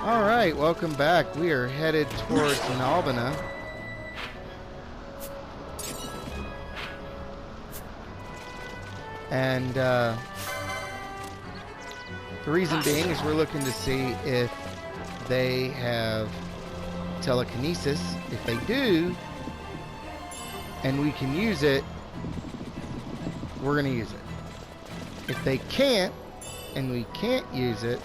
Alright, welcome back. We are headed towards Nalbina. And the reason being is we're looking to see if they have telekinesis. If they do, and we can use it, we're going to use it. If they can't, and we can't use it,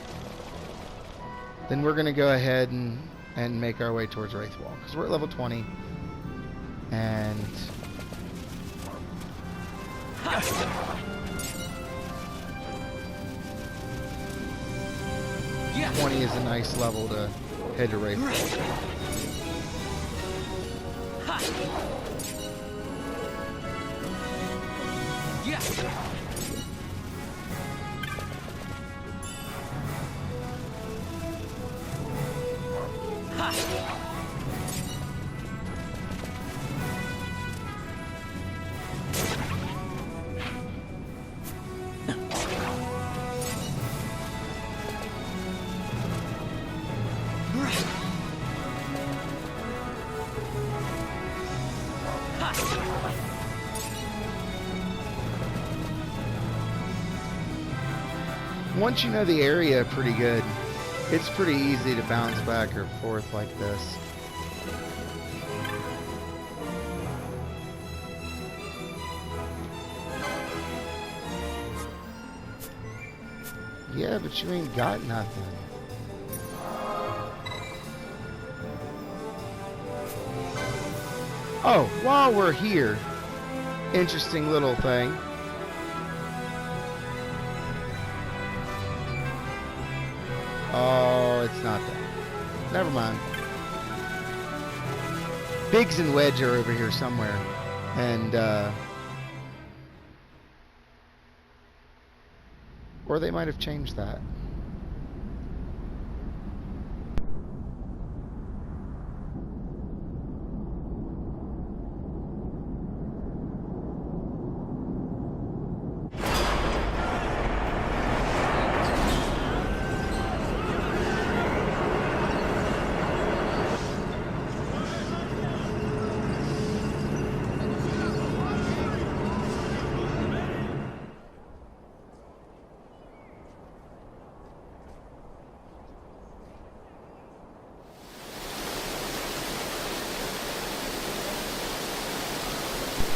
then we're going to go ahead and make our way towards Raithwall, because we're at level 20, and 20 is a nice level to head to Raithwall. Once you know the area pretty good, it's pretty easy to bounce back or forth like this. Yeah, but you ain't got nothing. Oh, while we're here, interesting little thing. Oh, it's not that. Never mind. Biggs and Wedge are over here somewhere. And, or they might have changed that.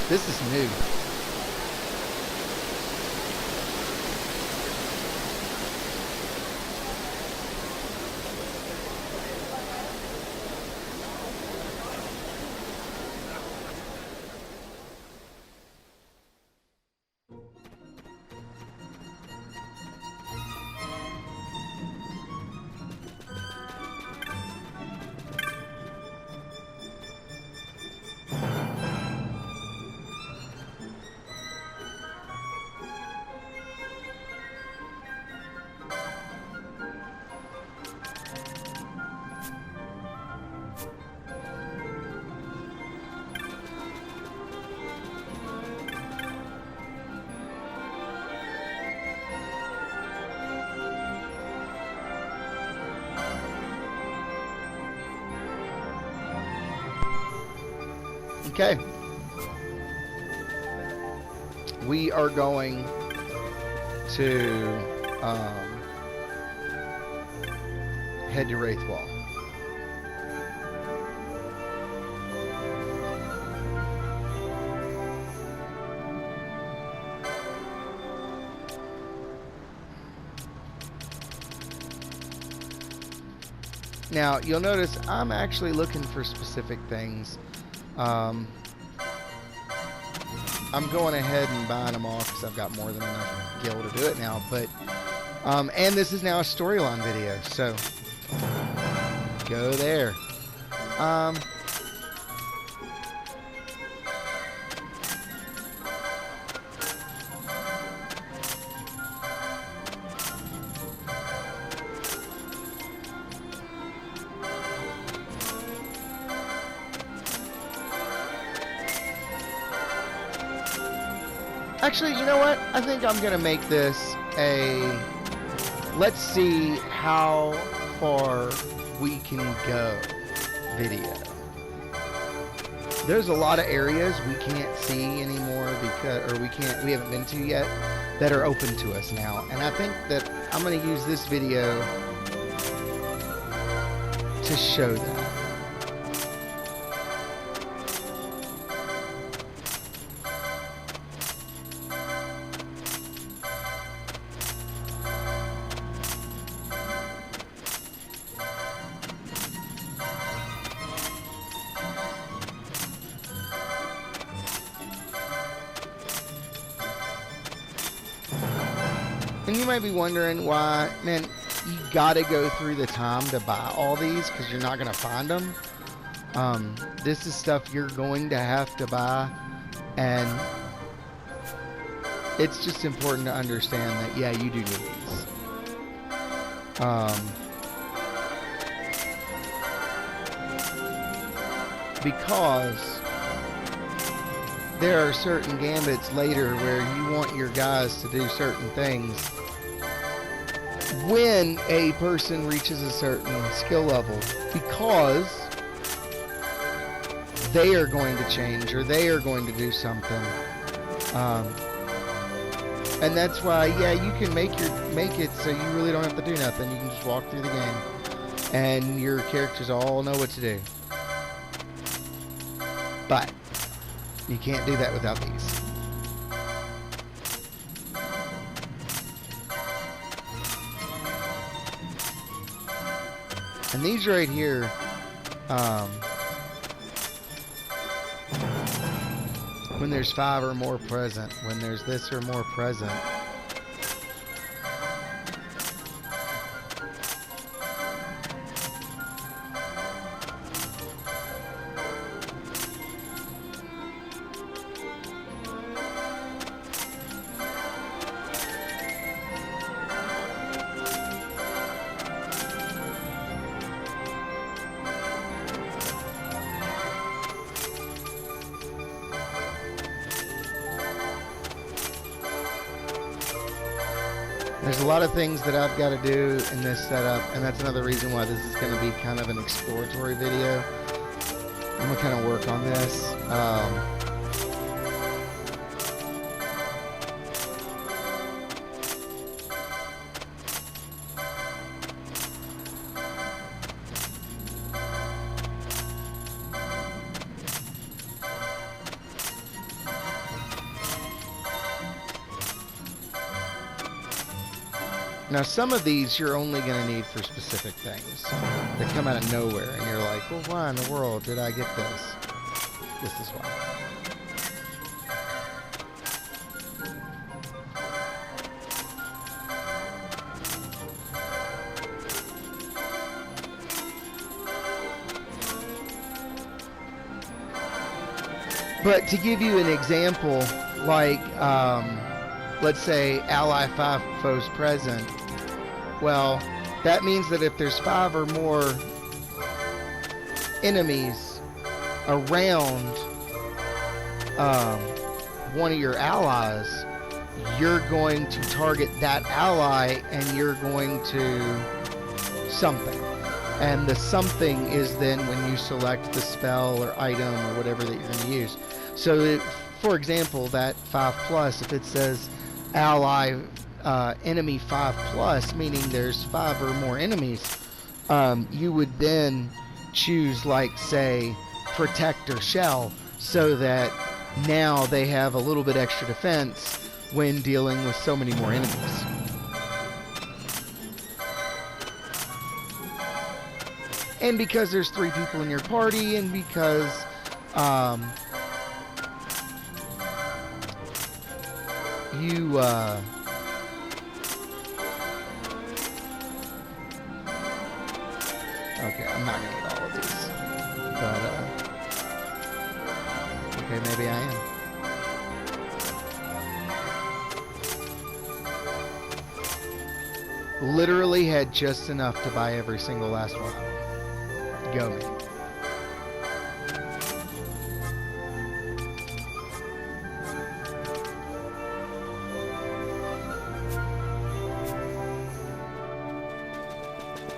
This is new. Okay. We are going to head to Raithwall. Now, you'll notice I'm actually looking for specific things. I'm going ahead and buying them all because I've got more than enough gil to do it now. But and this is now a storyline video, so go there. Actually, you know what? I think I'm going to make this a... Let's see how far we can go video. There's a lot of areas we can't see anymore because, or we haven't been to yet, that are open to us now. And I think that I'm going to use this video to show that. And you might be wondering why, man, you gotta go through the time to buy all these because you're not gonna find them. This is stuff you're going to have to buy, and it's just important to understand that, yeah, you do need these. Because there are certain gambits later where you want your guys to do certain things when a person reaches a certain skill level, because they are going to change or they are going to do something. And that's why, yeah, you can make it so you really don't have to do nothing. You can just walk through the game and your characters all know what to do. But you can't do that without these. And these right here, when there's 5 or more present, when there's this or more present, there's a lot of things that I've got to do in this setup, and that's another reason why this is going to be kind of an exploratory video. I'm going to kind of work on this. Now, some of these you're only going to need for specific things that come out of nowhere, and you're like, well, why in the world did I get this? This is why. But to give you an example, like, let's say ally 5 foes present. Well, that means that if there's 5 or more enemies around one of your allies, you're going to target that ally and you're going to something. And the something is then when you select the spell or item or whatever that you're going to use. So, for example, that 5+, if it says ally enemy 5+, meaning there's 5 or more enemies, you would then choose, like, say, protect or shell, so that now they have a little bit extra defense when dealing with so many more enemies. And because there's 3 people in your party, and because you okay, I'm not gonna get all of these, but okay, maybe I am. Literally had just enough to buy every single last one. Go me.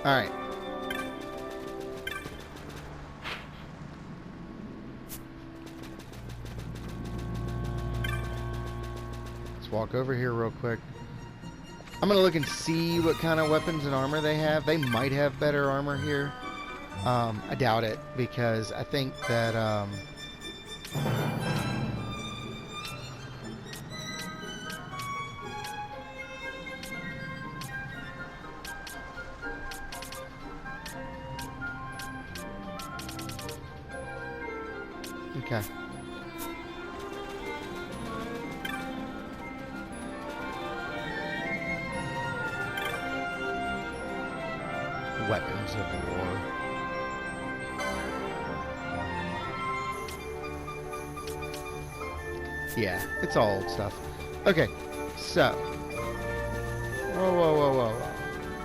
Alright. Let's walk over here real quick. I'm going to look and see what kind of weapons and armor they have. They might have better armor here. I doubt it, because I think that... okay. Weapons of war. Yeah, it's all old stuff. Okay, so. Whoa, whoa, whoa, whoa, whoa.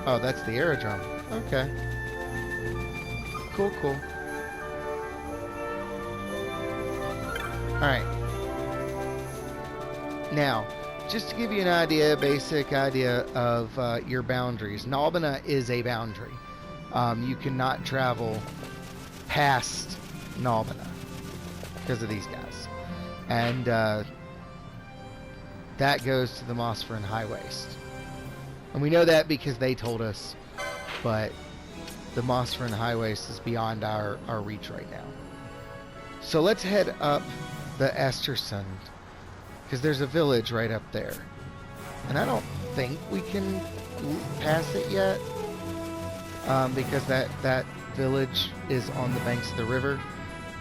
Oh, that's the aerodrome. Okay. Cool, cool. Alright. Now, just to give you an idea, basic idea of your boundaries. Nalbina is a boundary. You cannot travel past Nalbina because of these guys. And that goes to the Mossfern High Waste. And we know that because they told us, but the Mossfern High Waste is beyond our reach right now. So let's head up the Estersund, because there's a village right up there. And I don't think we can pass it yet, because that village is on the banks of the river,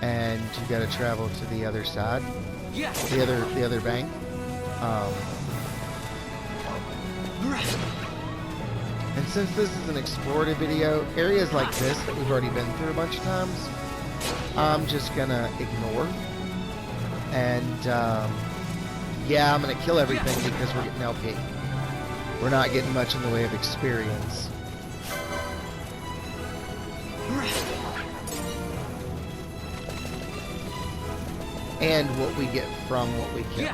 and you got to travel to the other side, the other bank. And since this is an explorative video, areas like this that we've already been through a bunch of times, I'm just gonna ignore. And yeah, I'm gonna kill everything because we're getting LP. We're not getting much in the way of experience. And what we get from what we kill.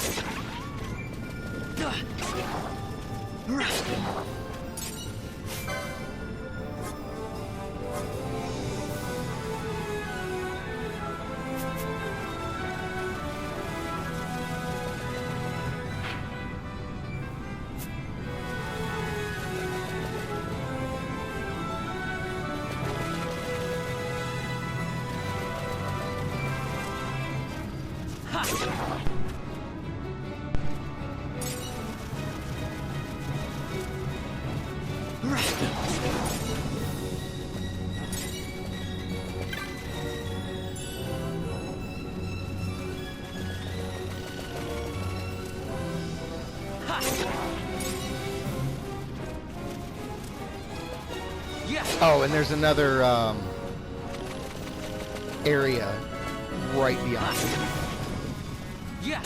Oh, and there's another area right beyond it. Yeah.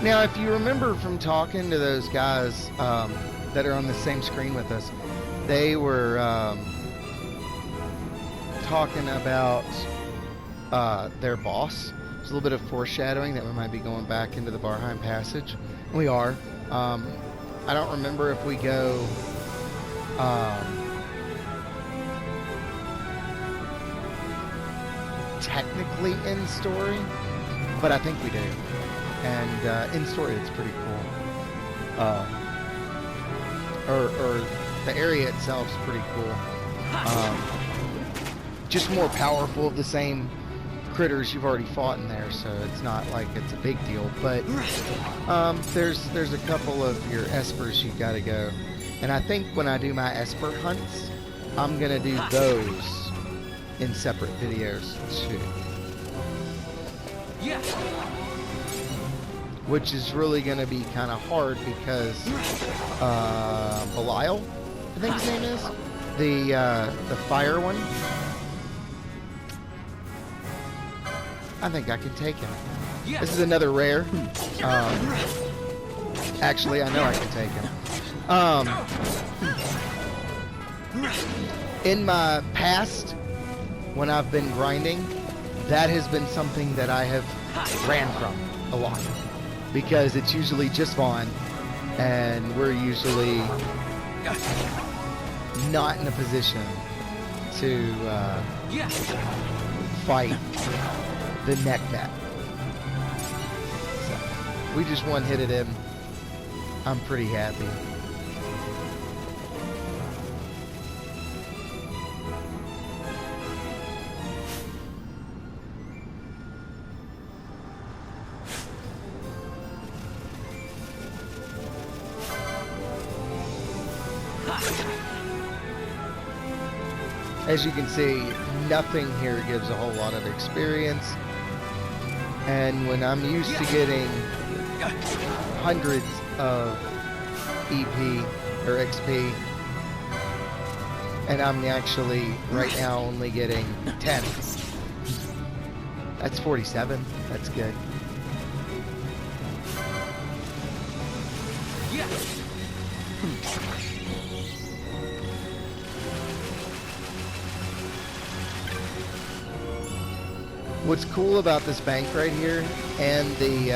Now, if you remember from talking to those guys that are on the same screen with us, they were talking about their boss. There's a little bit of foreshadowing that we might be going back into the Barheim Passage. We are. I don't remember if we go technically in story, but I think we do. And in story, it's pretty cool. Or the area itself is pretty cool. Just more powerful of the same critters you've already fought in there, so it's not like it's a big deal. But there's a couple of your espers you got to go, and I think when I do my esper hunts, I'm gonna do those in separate videos too. Yeah. Which is really going to be kind of hard because Belial, I think his name is, the fire one. I think I can take him. This is another rare. Actually, I know I can take him. In my past, when I've been grinding, that has been something that I have ran from a lot. Because it's usually just Vaughn, and we're usually not in a position to fight the neck bat. So, we just one-hitted him. I'm pretty happy. As you can see, nothing here gives a whole lot of experience. And when I'm used to getting hundreds of EP or XP, and I'm actually right now only getting 10. That's 47. That's good. What's cool about this bank right here and the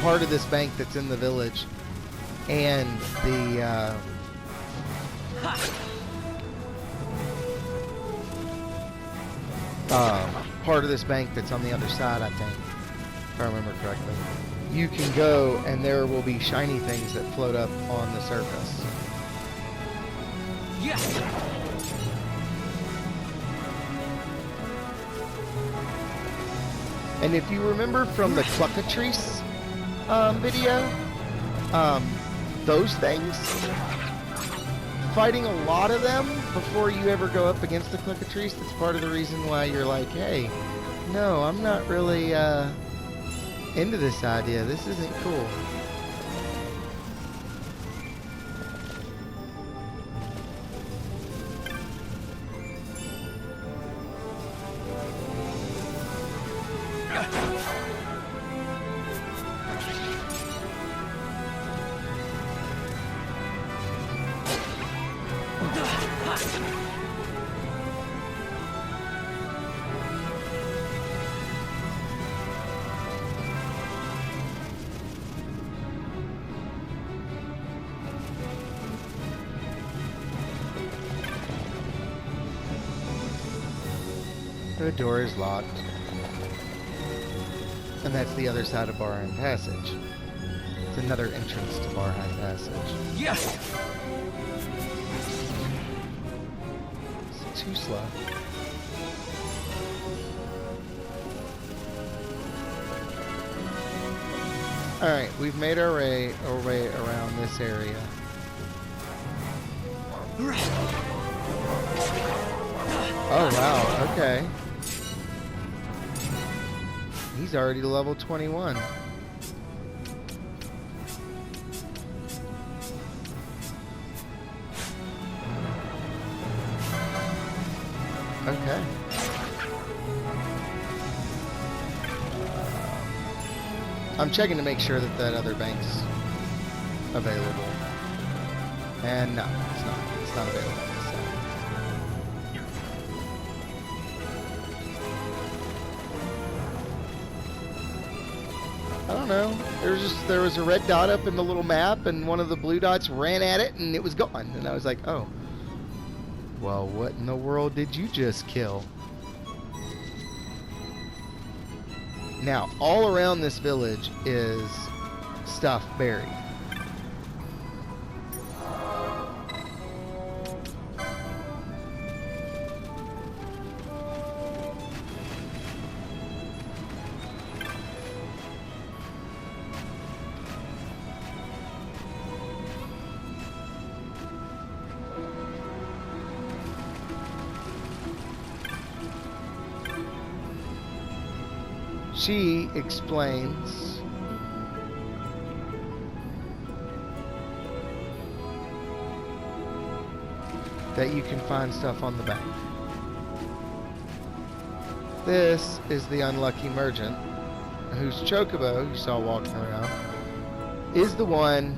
part of this bank that's in the village and the part of this bank that's on the other side, I think, if I remember correctly. You can go and there will be shiny things that float up on the surface. Yes. And if you remember from the Cluckatrice video, those things, fighting a lot of them before you ever go up against the Cluckatrice, that's part of the reason why you're like, hey, no, I'm not really into this idea. This isn't cool. The door is locked. And that's the other side of Barheim Passage. It's another entrance to Barheim Passage. Yes! It's too slow. Alright, we've made our way around this area. Oh wow, okay. He's already level 21. Okay. I'm checking to make sure that that other bank's available. And no, it's not. It's not available. I don't know. There was a red dot up in the little map, and one of the blue dots ran at it, and it was gone. And I was like, oh. Well, what in the world did you just kill? Now, all around this village is stuff buried. She explains that you can find stuff on the back. This is the unlucky merchant, whose chocobo you saw walking around is the one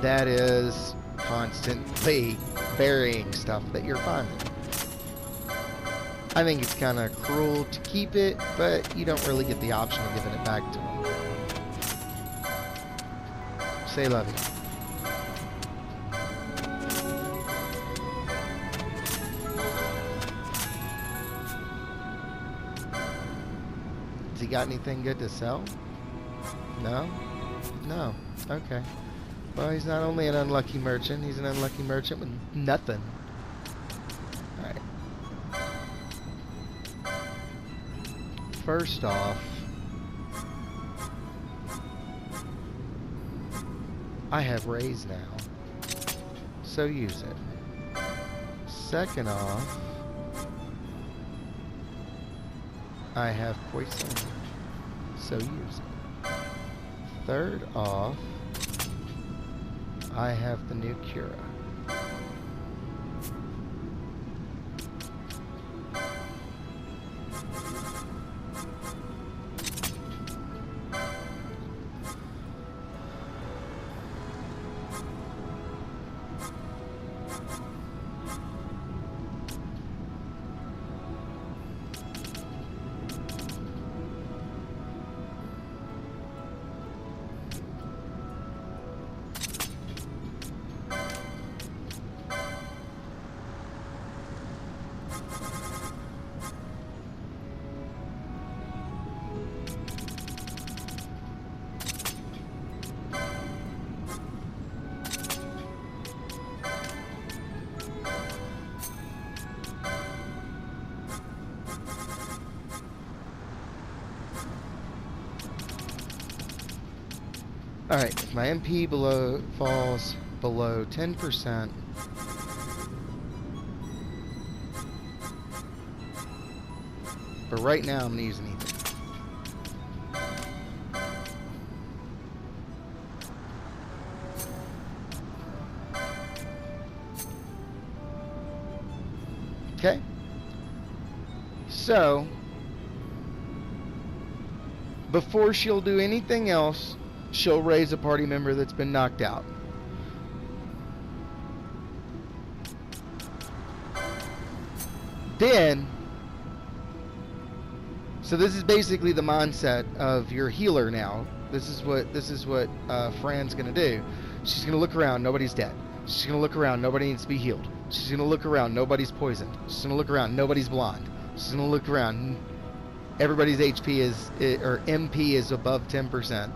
that is constantly burying stuff that you're finding. I think it's kind of cruel to keep it, but you don't really get the option of giving it back to him. Say love you. Has he got anything good to sell? No? No. Okay. Well, he's not only an unlucky merchant, he's an unlucky merchant with nothing. Alright. First off, I have raise now, so use it. Second off, I have poison, so use it. Third off, I have the new Cura. Alright, if my MP falls below 10%, but right now I'm going to use an ether. Okay. So, before she'll do anything else, she'll raise a party member that's been knocked out. Then, so this is basically the mindset of your healer now. This is what Fran's gonna do. She's gonna look around, nobody's dead. She's gonna look around, nobody needs to be healed. She's gonna look around, nobody's poisoned. She's gonna look around, nobody's blind. She's gonna look around, everybody's HP or MP is above 10%.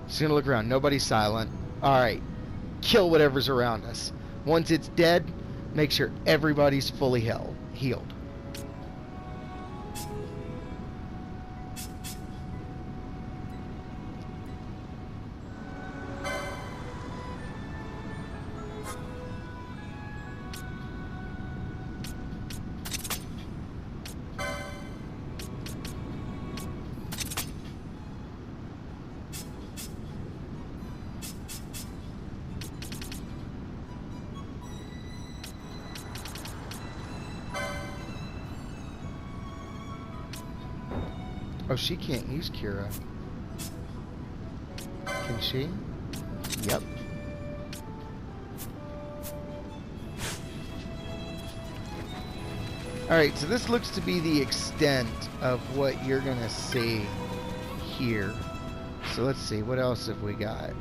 She's gonna look around, nobody's silent. Alright, kill whatever's around us. Once it's dead, make sure everybody's fully healed. Oh, she can't use Cura. Can she? Yep. Alright, so this looks to be the extent of what you're gonna see here. So let's see, what else have we got?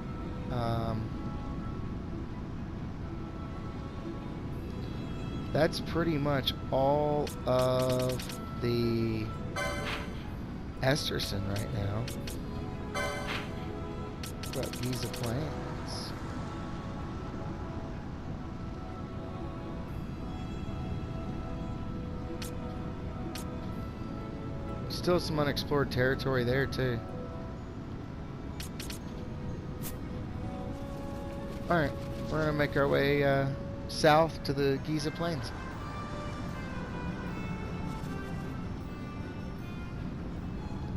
That's pretty much all of the Esterson right now. What about Giza Plains? Still some unexplored territory there too. Alright, we're gonna make our way south to the Giza Plains.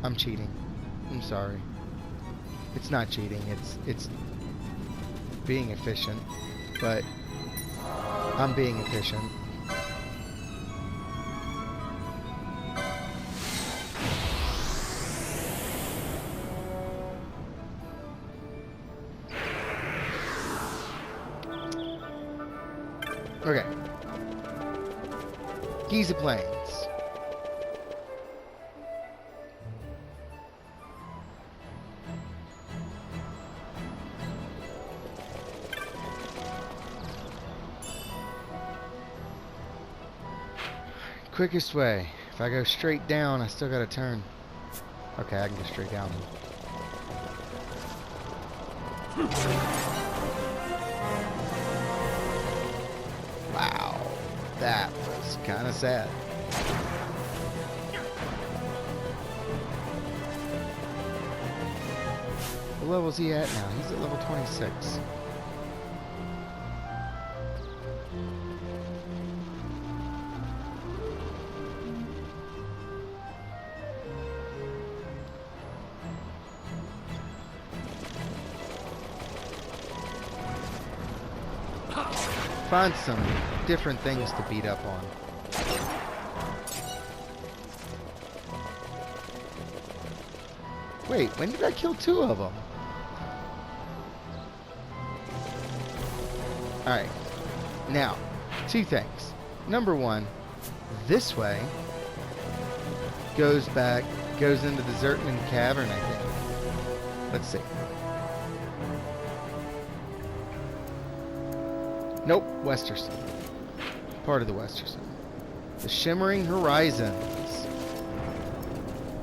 I'm cheating. I'm sorry. It's not cheating. It's being efficient. But I'm being efficient. Okay. Giza Plains. Quickest way. If I go straight down, I still gotta turn. Okay, I can go straight down. Wow, that was kind of sad. What level is he at now? He's at level 26. Find some different things to beat up on. Wait, when did I kill 2 of them? Alright. Now, 2 things. Number 1, this way goes into the Zertman Cavern, I think. Let's see. Nope, Westerson. Part of the Westerson. The Shimmering Horizons.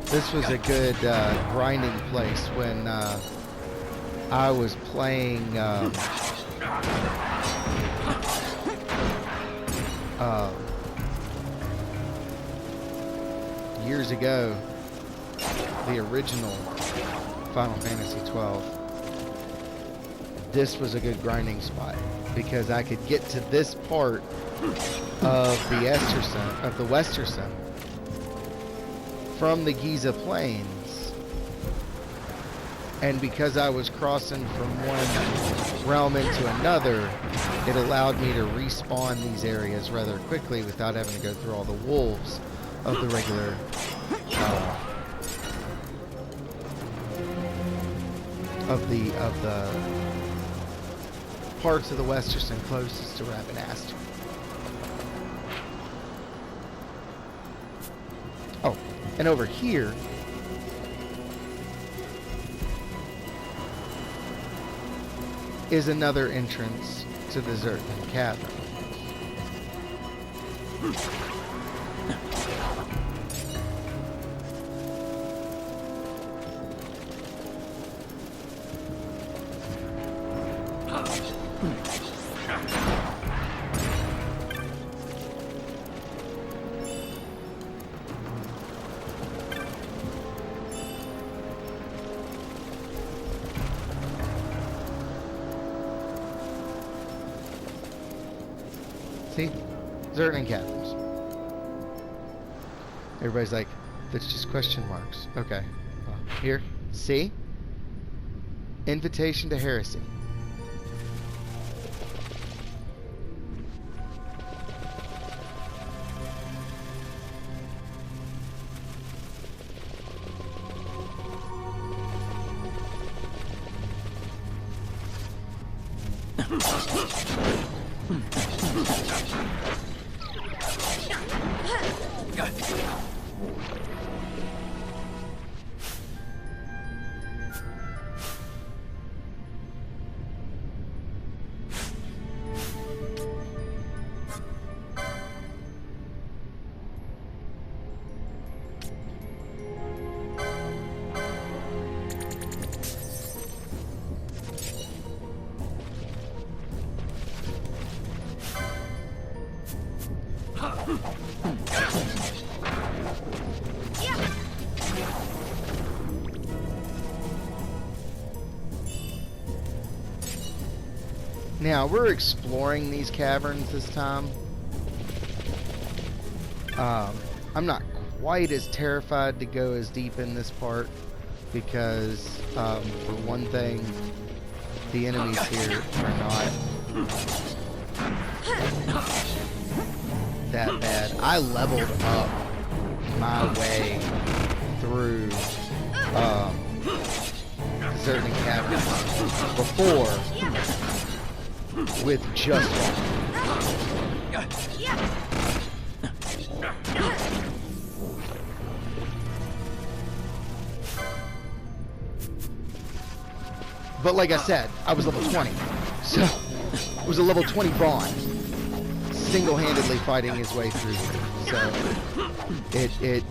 This was a good grinding place when I was playing years ago, the original Final Fantasy 12. This was a good grinding spot, because I could get to this part of the Westerson from the Giza Plains, and because I was crossing from one realm into another, it allowed me to respawn these areas rather quickly without having to go through all the wolves of the regular of the parts of the Westerson closest to Ravenast. Oh, and over here is another entrance to the Zertman Cavern. See? Zertman Caverns. Everybody's like, that's just question marks. Okay. Here. See? Invitation to Heresy. Now, we're exploring these caverns this time. I'm not quite as terrified to go as deep in this part because, for one thing, the enemies here are not that bad. I leveled up my way through Desert and Cavern before with just one. But like I said, I was level 20. So it was a level 20 Vaughn single-handedly fighting his way through here. So it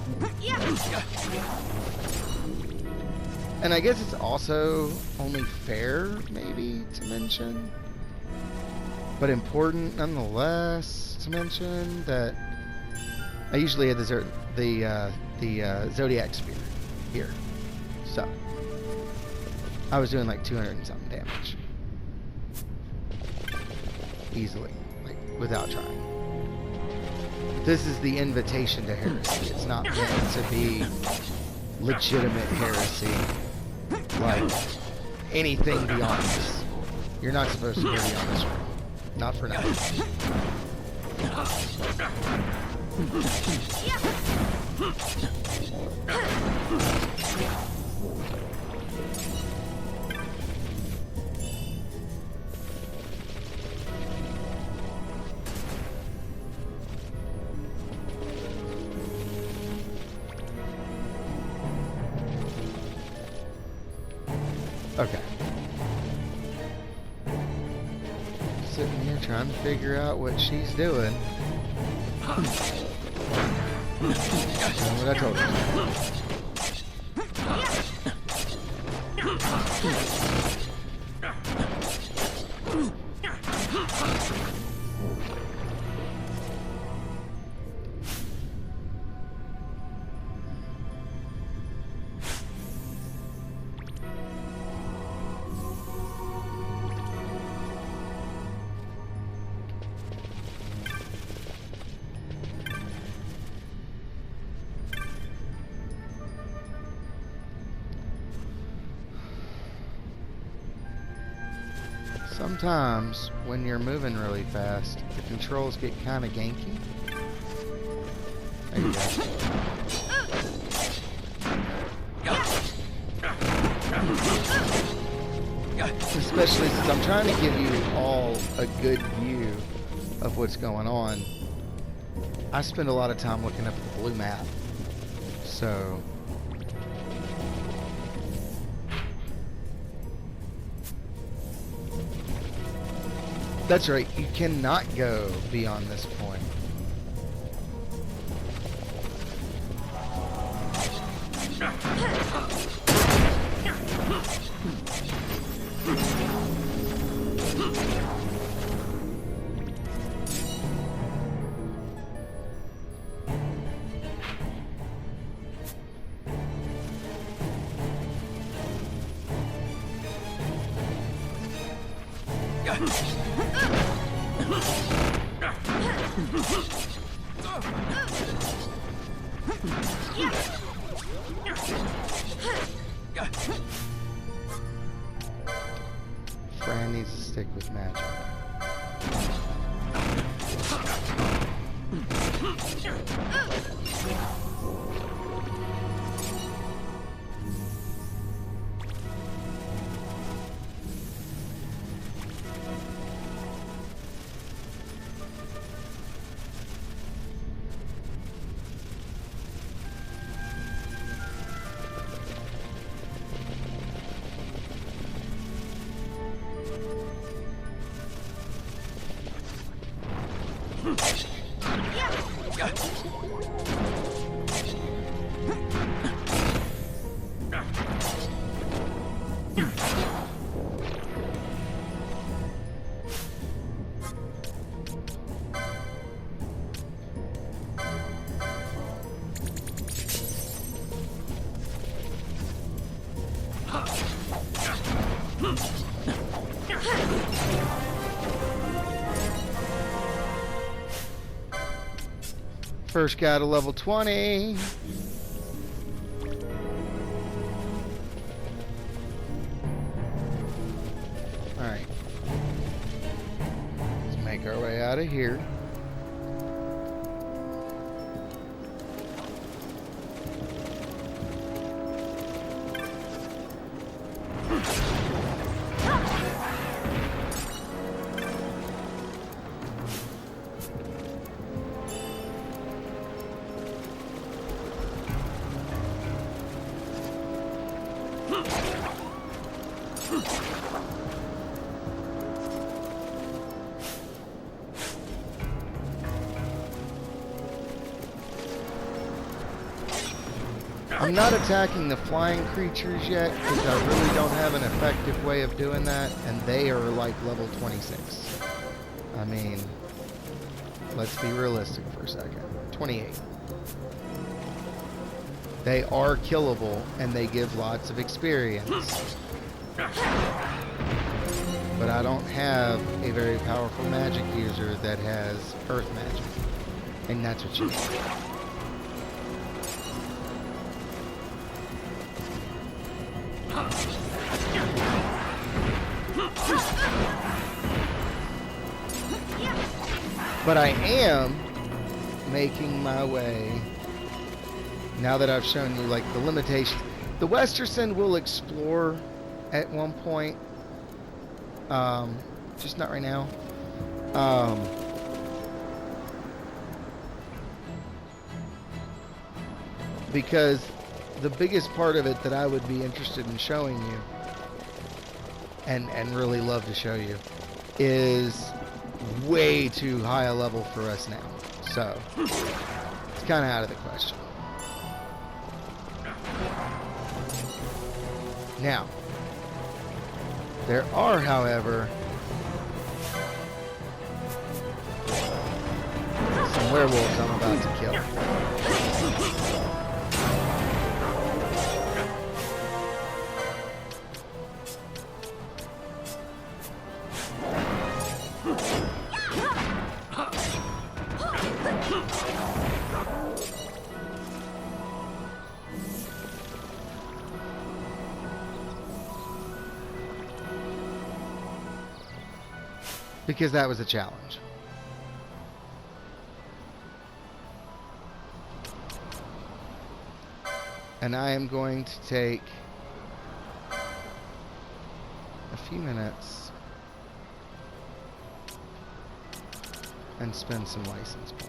and I guess it's also only fair maybe to mention, but important nonetheless to mention, that I usually have the Zodiac Spear here. So I was doing like 200 and something damage. Easily. Like, without trying. This is the invitation to heresy. It's not meant to be legitimate heresy. Like, anything beyond this. You're not supposed to go beyond this room. Not for now. Okay. Sitting here trying to figure out what she's doing. Doing what I told her. Sometimes, when you're moving really fast, the controls get kind of ganky. There you go. Especially since I'm trying to give you all a good view of what's going on. I spend a lot of time looking up at the blue map. So that's right, you cannot go beyond this point. Fran needs to stick with magic. First guy to level 20. Alright. Let's make our way out of here. I'm not attacking the flying creatures yet because I really don't have an effective way of doing that, and they are like level 26. I mean, let's be realistic for a second. 28. They are killable, and they give lots of experience. But I don't have a very powerful magic user that has earth magic. And that's what you need. But I am making my way, now that I've shown you like the limitations. The Westerson will explore at one point, just not right now. Because the biggest part of it that I would be interested in showing you, and really love to show you, is way too high a level for us now. So it's kind of out of the question. Now, there are, however, some werewolves I'm about to kill. Because that was a challenge. And I am going to take a few minutes and spend some license points.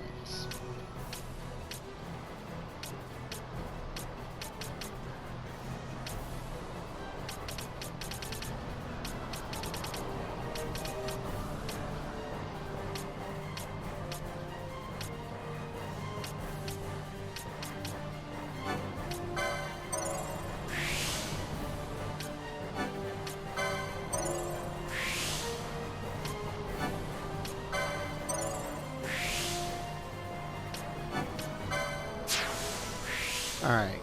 Alright.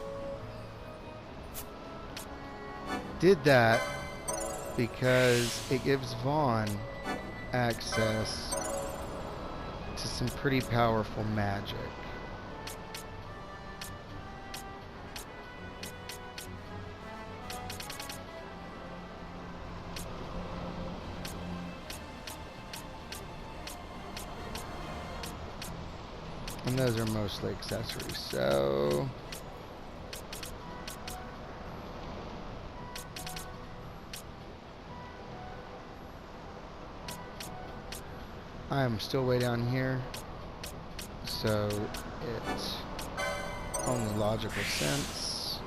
Did that because it gives Vaughn access to some pretty powerful magic. And those are mostly accessories, so I'm still way down here, so it's only logical sense.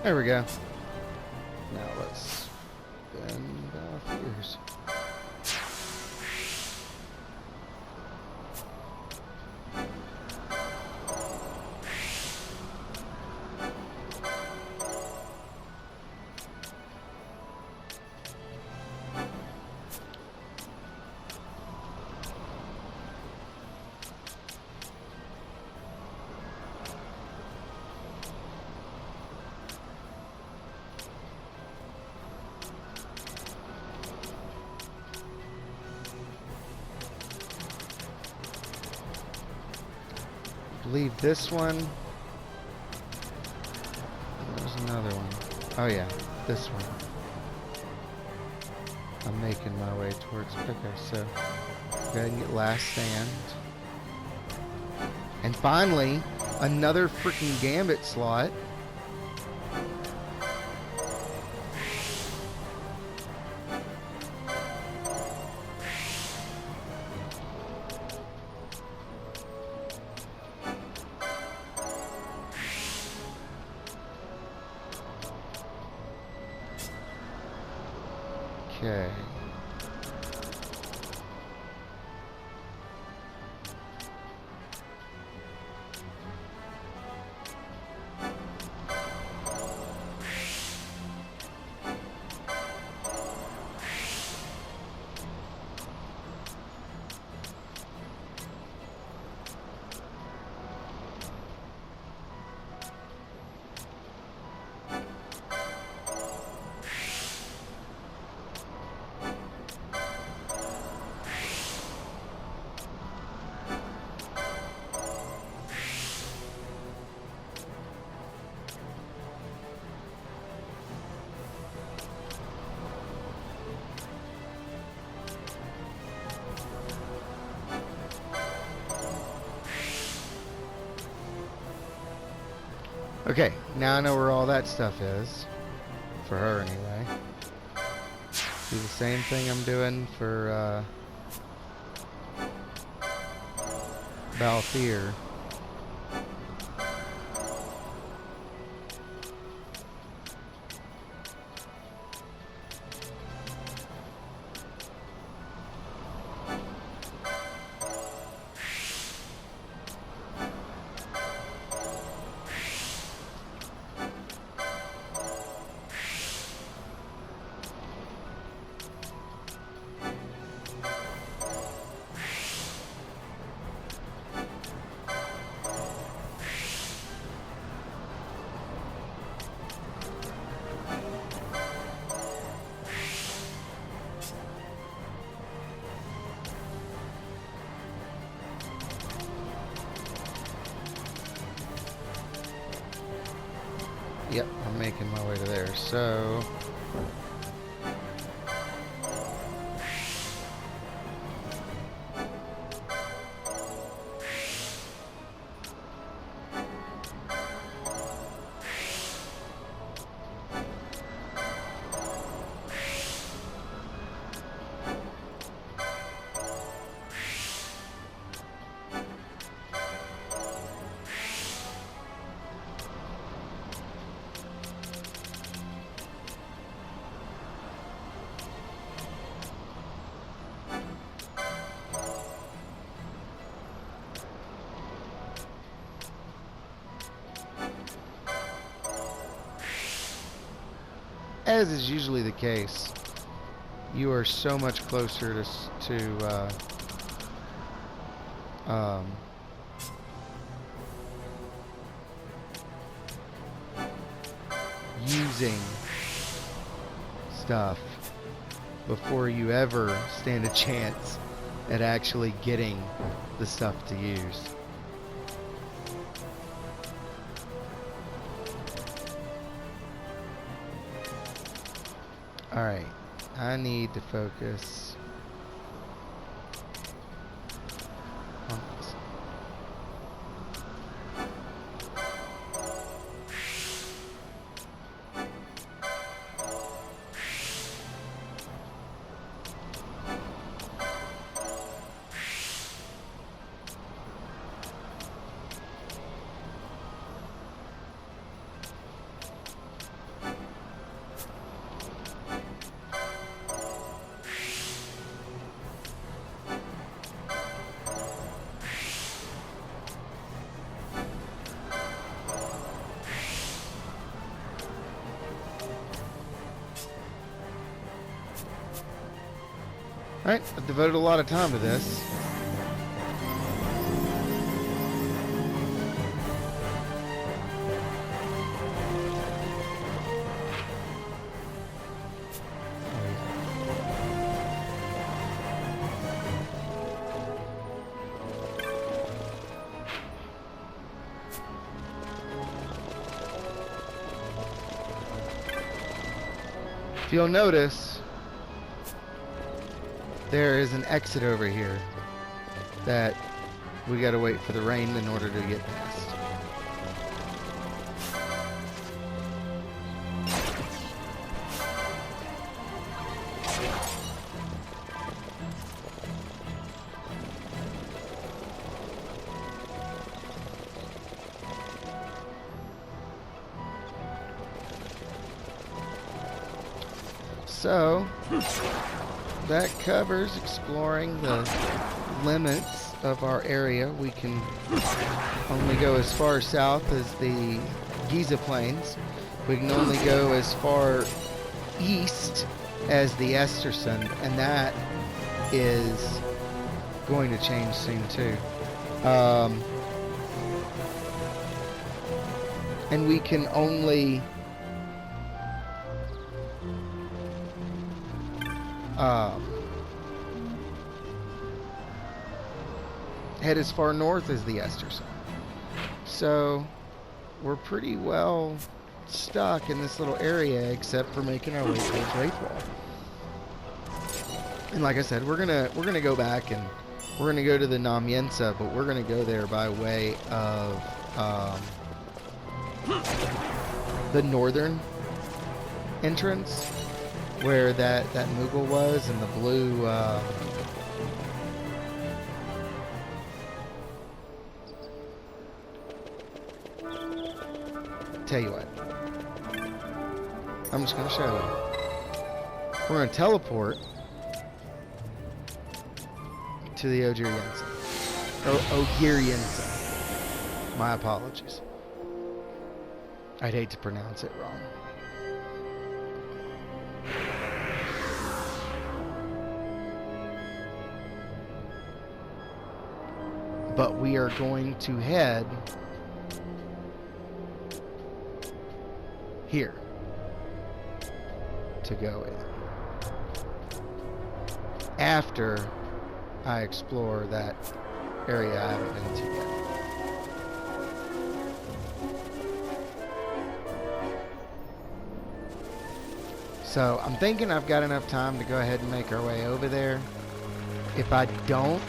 There we go. Now let's bend off ears. Leave this one. There's another one. Oh yeah, this one. I'm making my way towards. Okay, so go ahead and get last stand. And finally, Another freaking gambit slot. Okay. Okay, now I know where all that stuff is. For her, anyway. Do the same thing I'm doing for, Balthier. Yep, I'm making my way to there. So as is usually the case, you are so much closer to using stuff before you ever stand a chance at actually getting the stuff to use. Alright, I need to focus on this. Alright, I've devoted a lot of time to this. If you'll notice, there is an exit over here that we gotta wait for the rain in order to get past. So that covers exploring the limits of our area. We can only go as far south as the Giza Plains. We can only go as far east as the Esterson, and that is going to change soon too. And we can only head as far north as the Esterson. So we're pretty well stuck in this little area, except for making our way towards Raithwall. And like I said, we're gonna go back and we're gonna go to the Namiensa, but we're gonna go there by way of the northern entrance, where that Moogle was, and the blue tell you what, I'm just gonna show you. We're gonna teleport to the Ogiriensa. My apologies. I'd hate to pronounce it wrong. But we are going to head here to go in after I explore that area I haven't been to yet. So I'm thinking I've got enough time to go ahead and make our way over there. If I don't,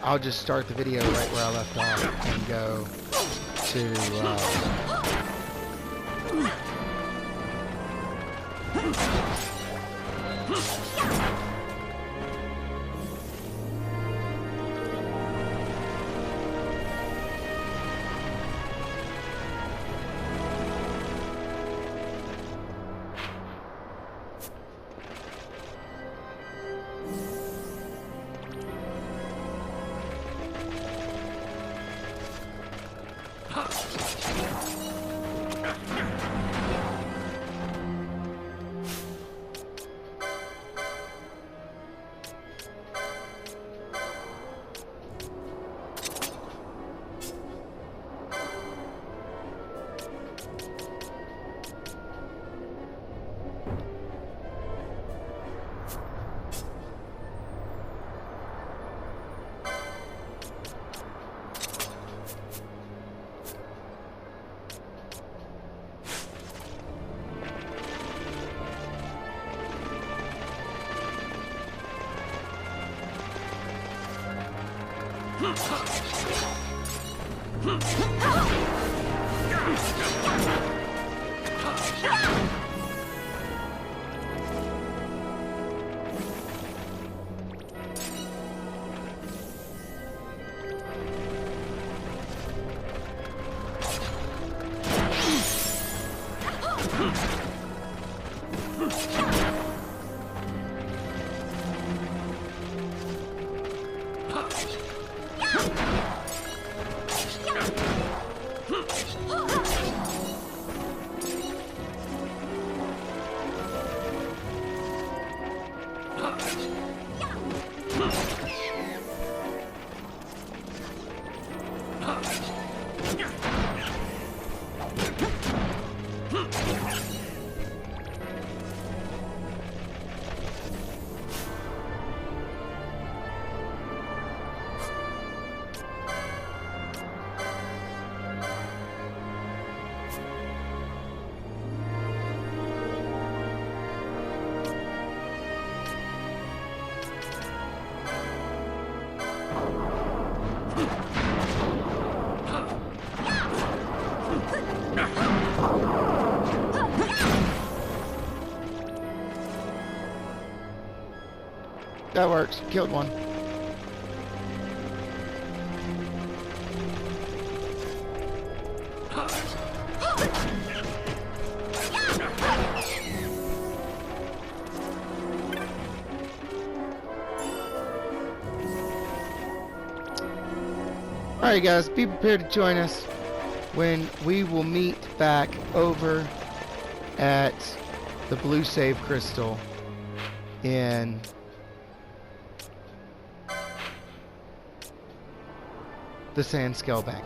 I'll just start the video right where I left off and go to that works. Killed one. Alright guys, be prepared to join us when we will meet back over at the Blue Save Crystal in the Sand Scale Bank.